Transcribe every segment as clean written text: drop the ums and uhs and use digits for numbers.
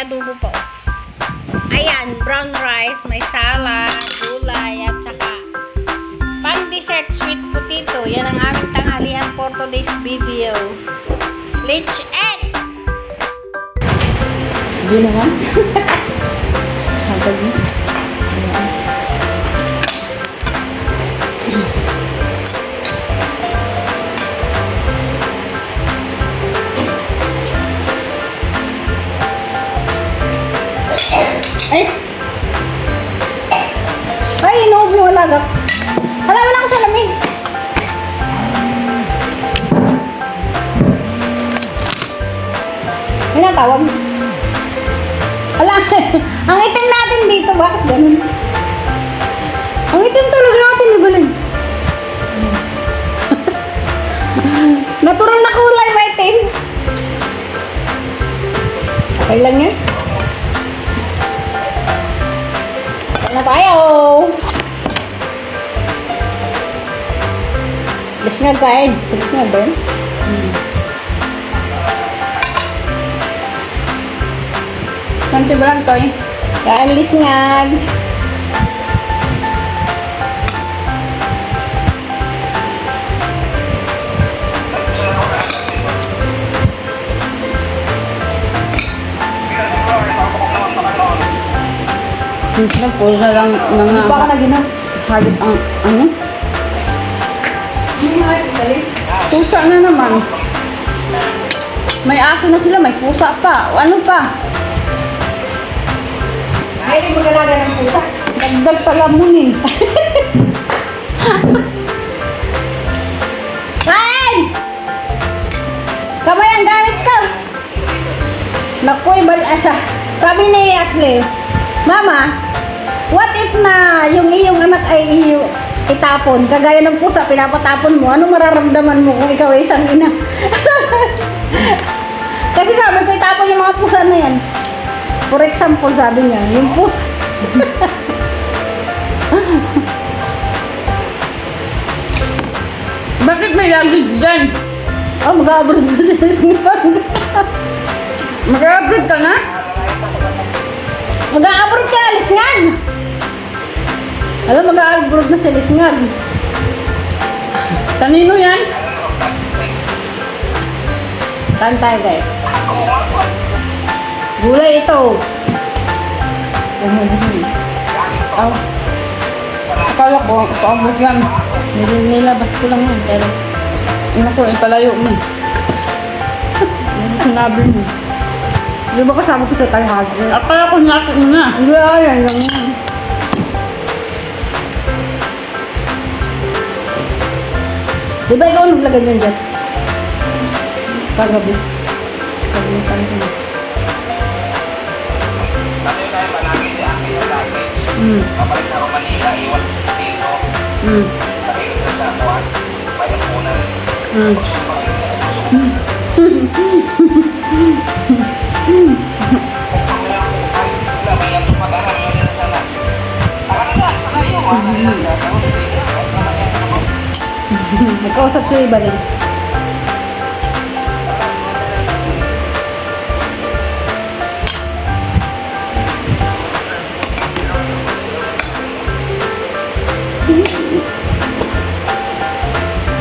adobo pa. Ayan, brown rice, may salad, gulay, at saka pang dessert, sweet potato. Yan ang aming tanghalian for today's video. Let's eat! Hindi naman. Hagad mo. Ay, inuob yung alagap. Hala, wala ko sa lamig. May natawag. Hala, ang itim natin dito. Bakit ganun? Ang itim talaga natin, ibalin. Natural na kulay, maitim. Okay lang yan. Na tayo. Lisngag kain. Lisngag ba yun? Kansi ba lang to eh? Kain lisngag. Nagpul na lang mga Hindi pa ka naginap. halit ang ano? Hindi nga dali. Pusa na naman. May aso na sila, may pusa pa. O ano pa? Ay, mag-alaga ng pusa. Dagdag palamunin. Kain! Kamay ang gamit ka. Naku, ibalasa. Sabi ni Ashley, Mama, what if na yung iyong anak ay iyo itapon? Kagaya ng pusa, pinapatapon mo. Anong mararamdaman mo kung ikaw ay isang ina? Kasi sabi ko, itapon yung mga pusa na yan. For example, sabi niya, yung pusa. Bakit may lagis dyan? Oh, mag-abroad na siya. Mag-upload ka na? Mag-abroad ka, Lisngag! Alam, mag-abroad na si Lisngag. Kanino yan? Saan tayo, guys? Gulay ito. Oh. Akala ko, paabot yan. Nilabas ko lang yun, pero Naku, ipalayo mo. Sinabi mo. di ba kasama ko sa talhag? Akala ko natin na. Hindi, yan lang yan. Di ba ikaw naglagay niyan dyan? Kagabi. Kagalitan ko na. Kapalik ako Manila, iwan ko dito. Sakay ko sa kuwan. Bayan muna. Nagkausap siya iba din.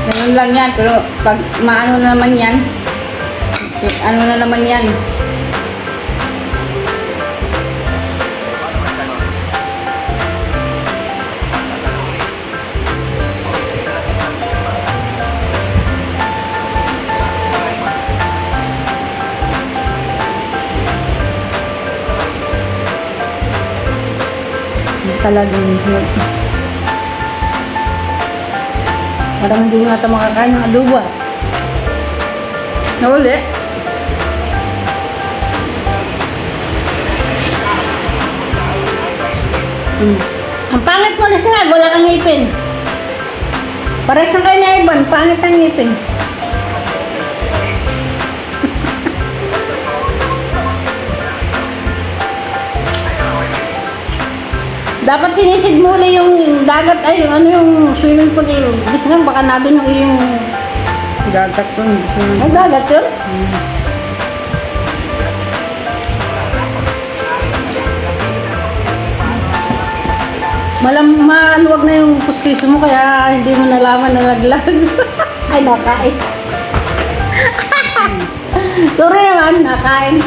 Ganun lang yan, pero pag maano na naman yan, ano na naman yan. Talagang parang hindi nga ito makakain ng adobo. Nauli. Ang pangit mo, Lisngag, wala kang ngipin. Pares na kayo na Ivan, pangit ang ngipin. Dapat sinisid mo ulit yung dagat ay yung ano yung swimming pool eh. Kasi nga baka natin yung Dagat ko. ay dagat yun. Maluwag na yung pustiso mo kaya hindi mo nalaman na laglag. Ay, nakain. Sorry naman, nakain.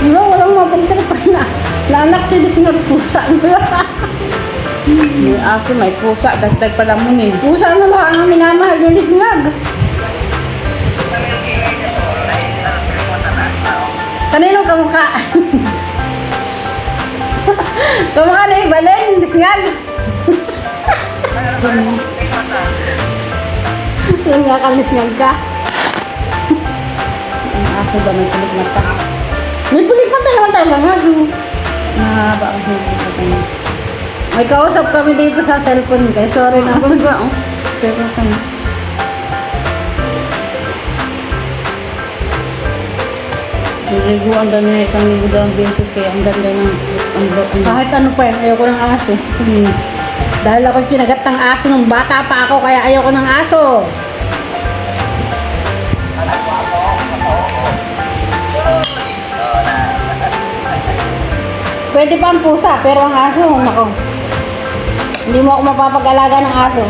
Wala, walang mapagtripan na. Laanak si Disney pusa. May aso, may pusa. Dagdag pa lang mo eh. Pusa na lang ang minamahal ni Lisngag. Kanino kamukha? Kamukha na Ibalen, Lisngag. Yung nga ka Lisngag ka. Ang aso daw may kulit mata. May pulik mata naman talaga nga. Mahaba ang kulit mata niya. May kausap kami dito sa cellphone guys. Sorry na. Ako ba? Oh. Pero ka na. Niliguan daw niya 1,000 daw ang beses kaya ang ganda ng Kahit ano pa yun, ayoko ng aso. Hmm. Dahil ako kinagat ng aso nung bata pa ako, kaya ayoko ng aso. Pwede pa ang pusa, pero ang aso, nako. Hindi mo ako mapapag-alaga ng aso.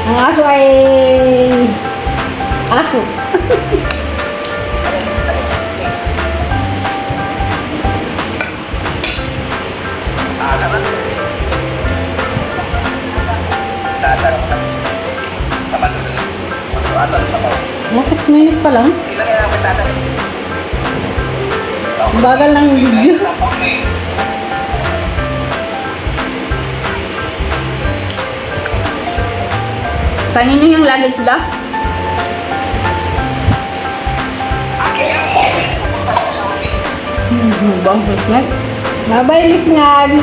Ang aso ay aso. Mga 6 minutes pa lang. Ang bagal ng video. Kanin nyo yung lagay sila? Bang Christmas. Mabay Lisngag.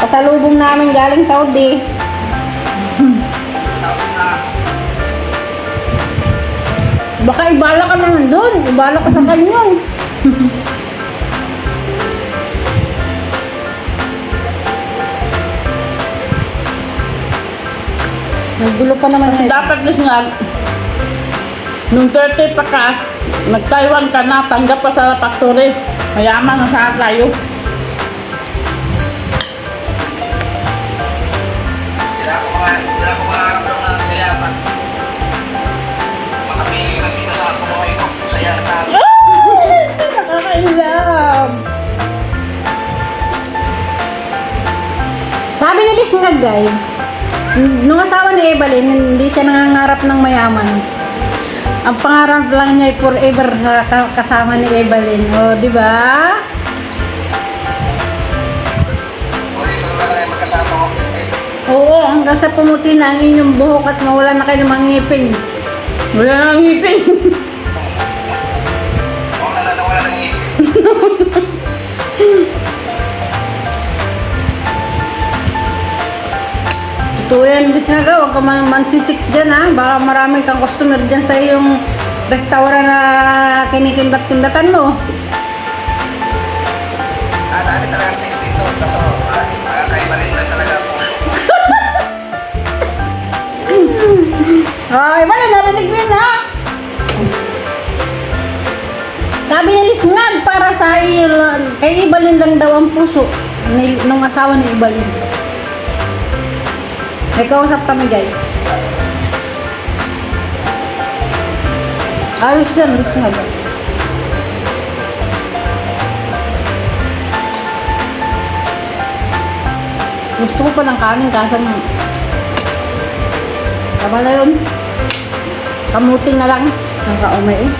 Pasalubong namin galing Saudi. Baka ibala ka naman doon. Ibala ka sa kanyang. May gulo pa naman Kasi eh. dapat nga, nung 30 pa ka, nag-Taiwan ka na, tanggap ka sa factory. Mayaman na sana tayo. Sila ko mga kayapan. Makapili ng dito sa kumain ko. Saya na tayo. Nakaka-inlove. Sabi ni Lisngag guys, nung asawa ni Evelyn, hindi siya nangangarap ng mayaman. Ang pangarap lang niya ay forever sa kasama ni Evelyn. O, di ba? Uli ko na lang magkasama ko. Oo, hanggang sa pumuti na ang inyong buhok at mawala na kayo ng mga ngipin. Wala nang ngipin. Wala ng ngipin. Totoo yan, Lisngag. Huwag ka man-sitiks dyan ha. Baka marami kang customer dyan sa iyong restaurant na kinikindat-kindatan mo. Dami talaga dito. Makakaiba rin na talaga po. Ay, wala, narinig mo yun, ha? Sabi ni Lisngag, para sa iyo, kay Evelyn lang daw ang puso nung asawa ni Evelyn. May kausap kami, guys. Ayos yan, Lisngag. Gusto ko pa ng kanin, kaso tama na yun. Kamuting na lang. Nakaumay eh.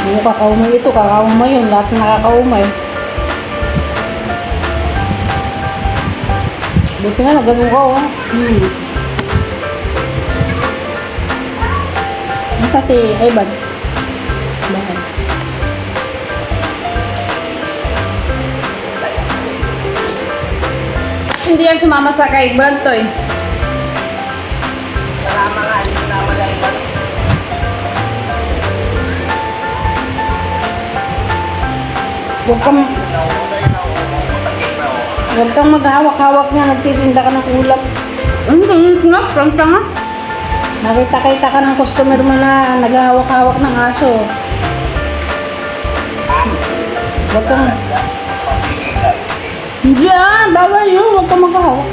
Hindi mo kakaumay ito, kakaumay yun. Lahat nakakaumay. Buti nga, nagano ko, oh. Kasi, Evan. Bakit? Hindi yan sumama sa kay Brantoy. Salamat nga, hindi na mag-aiba. Huwag kang maghawak-hawak nga, nagtitinda ka ng ulam. Nga, prangka nga. Nakita-kita ka ng customer mo na naghahawak-hawak ng aso. Huwag kang... Hindi bawal yun. Huwag kang maghahawak.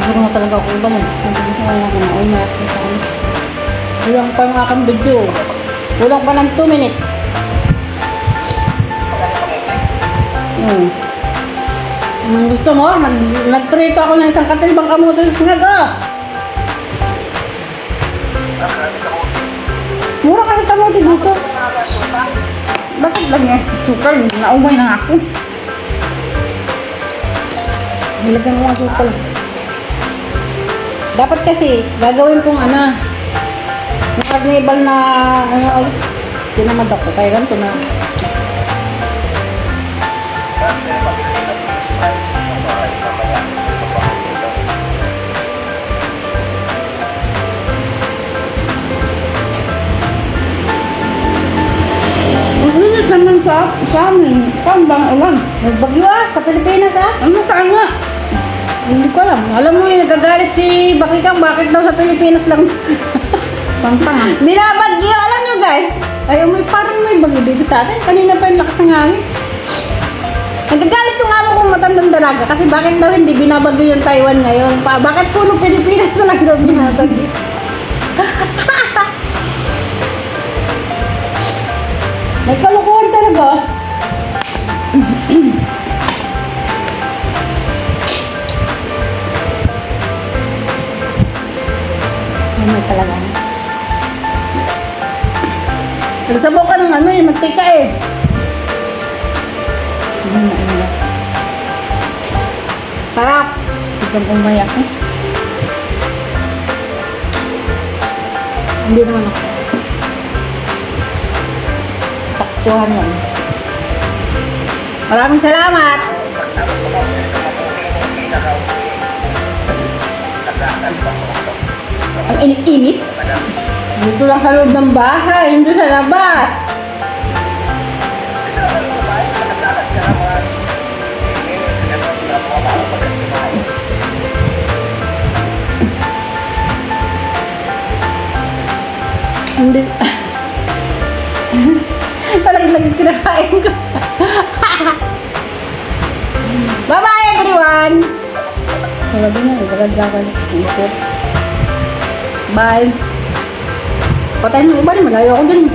Gusto ko na talaga ako iba nun. Hindi ko na kumain na ako sa ano. Kulang pa yung aking video. Kulang pa ng 2 minutes. Gusto mo? Nagprito ako ng isang katilbang kamote. Ngag Mura kasi kamote dito. Bakit lang yan? Sukal. Naumay na ako. Nilagyan mo ang sukal. Dapat kasi, gagawin kong ano, yung carnival na, ano, ay, tinamad ako, kaya ganito na. Ang init naman sa amin. Saan bang ulan? Nagbagyo sa Pilipinas Ano saan nga? Hindi ko alam. Alam mo yung nagagalit si Bakikang, bakit daw sa Pilipinas lang. Pampang. Binabagyo, alam nyo guys. Ay, parang may bagyo dito sa atin. Kanina pa yung lakas ng hangin. Nagagalit yung amo kong matandang dalaga kasi bakit daw hindi binabagyo yung Taiwan ngayon? Bakit puno Pilipinas na lang daw binabagyo? May kalukuhan talaga. May talaga. Nagsabaw ka ng ano eh, mantika eh. Sarap. Biglang umayak eh. Hindi naman ako. Saktuhan lang. Maraming salamat. Ang init-init. Dito lang sa loob ng bahay, hindi sa labas. Hindi. Talagang lagi kinakain ko. Bye-bye everyone. Wala din na. Nagagagawa na. Bye. Patay mo iba rin. Malayo ako din.